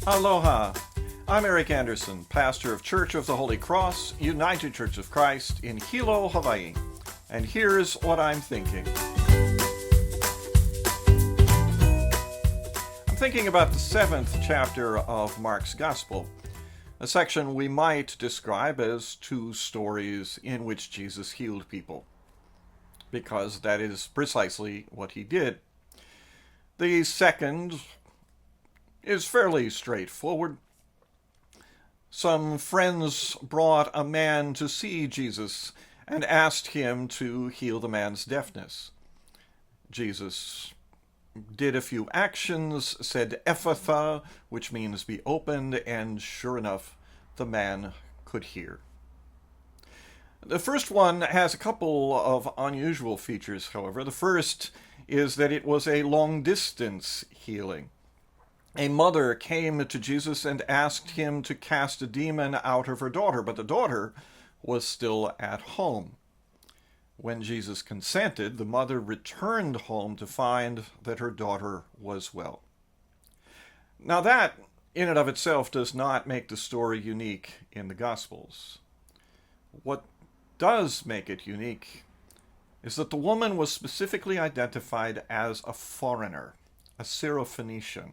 Aloha! I'm Eric Anderson, pastor of Church of the Holy Cross, United Church of Christ in Hilo, Hawaii. And here's what I'm thinking. I'm thinking about the 7th chapter of Mark's Gospel, a section we might describe as two stories in which Jesus healed people, because that is precisely what he did. The second is fairly straightforward. Some friends brought a man to see Jesus and asked him to heal the man's deafness. Jesus did a few actions, said Ephphatha, which means be opened, and sure enough, the man could hear. The first one has a couple of unusual features, however. The first is that it was a long-distance healing. A mother came to Jesus and asked him to cast a demon out of her daughter, but the daughter was still at home. When Jesus consented, the mother returned home to find that her daughter was well. Now that, in and of itself, does not make the story unique in the Gospels. What does make it unique is that the woman was specifically identified as a foreigner, a Syrophoenician.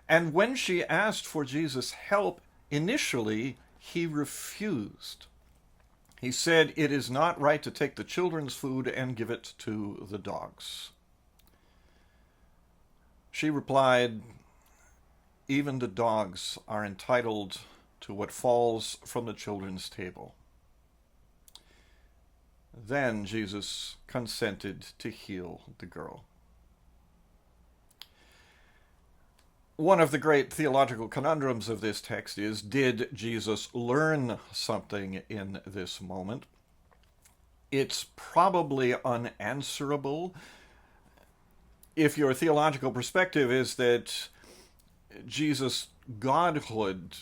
And when she asked for Jesus' help, initially, he refused. He said, "It is not right to take the children's food and give it to the dogs." She replied, "Even the dogs are entitled to what falls from the children's table." Then Jesus consented to heal the girl. One of the great theological conundrums of this text is, did Jesus learn something in this moment? It's probably unanswerable if your theological perspective is that Jesus' godhood,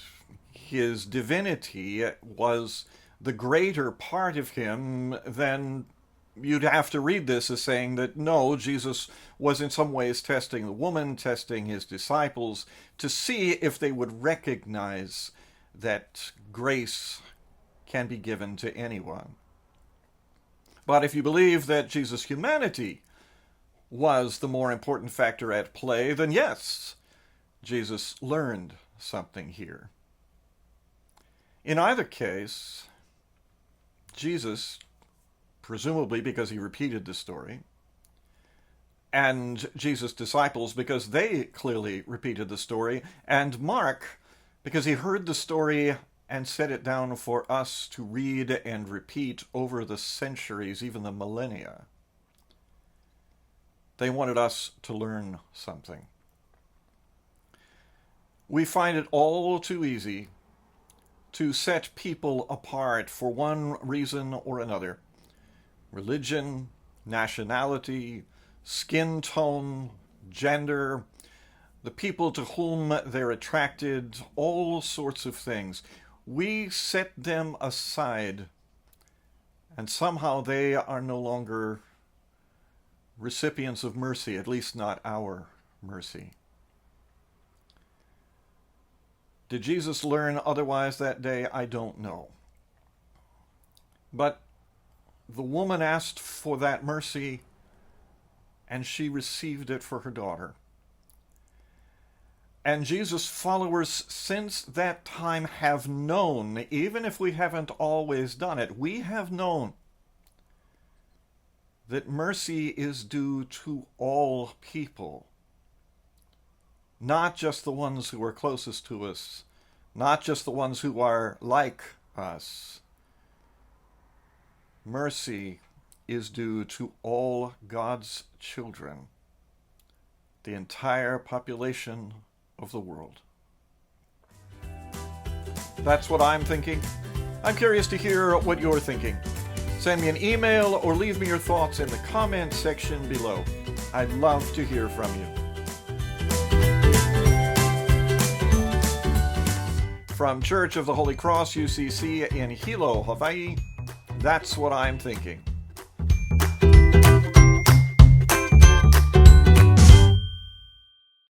his divinity, was the greater part of him. Then you'd have to read this as saying that no, Jesus was in some ways testing the woman, testing his disciples, to see if they would recognize that grace can be given to anyone. But if you believe that Jesus' humanity was the more important factor at play, then yes, Jesus learned something here. In either case, Jesus, presumably because he repeated the story, and Jesus' disciples because they clearly repeated the story, and Mark because he heard the story and set it down for us to read and repeat over the centuries, even the millennia. They wanted us to learn something. We find it all too easy to set people apart for one reason or another. Religion, nationality, skin tone, gender, the people to whom they're attracted, all sorts of things. We set them aside, and somehow they are no longer recipients of mercy, at least not our mercy. Did Jesus learn otherwise that day? I don't know. But the woman asked for that mercy, and she received it for her daughter. And Jesus' followers since that time have known, even if we haven't always done it, we have known that mercy is due to all people. Not just the ones who are closest to us, not just the ones who are like us. Mercy is due to all God's children, the entire population of the world. That's what I'm thinking. I'm curious to hear what you're thinking. Send me an email or leave me your thoughts in the comment section below. I'd love to hear from you. From Church of the Holy Cross, UCC in Hilo, Hawaii, that's what I'm thinking.